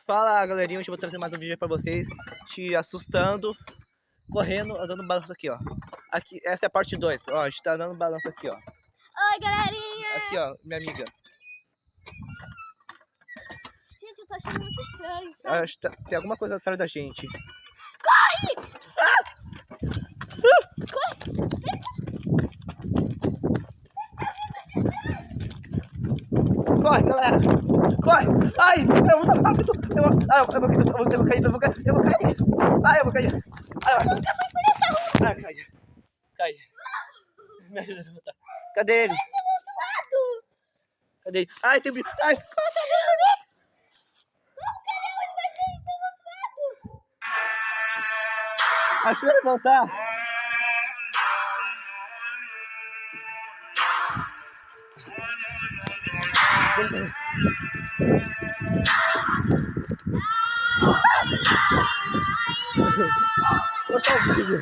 Fala galerinha, hoje eu vou trazer mais um vídeo pra vocês, te assustando, correndo, dando balanço aqui, ó. Aqui, essa é a parte 2, ó, a gente tá dando balanço aqui, ó. Oi, galerinha! Aqui, ó, minha amiga. Gente, eu tô achando muito estranho, sabe? Acho que tem alguma coisa atrás da gente. Corre! Corre, galera! Corre! Ai, é muito rápido! Eu vou cair! Ai, eu vou cair! Ai, eu Nunca fui por essa rua! Ai, cai! Me ajuda a levantar. Cadê ele? Vai pro outro lado! Cadê ele? Ai, tem bicho! Ai, Conta, deixa eu ver! Não, cadê? Ele vai cair pelo outro lado! ajuda a levantar! Cortar o vídeo.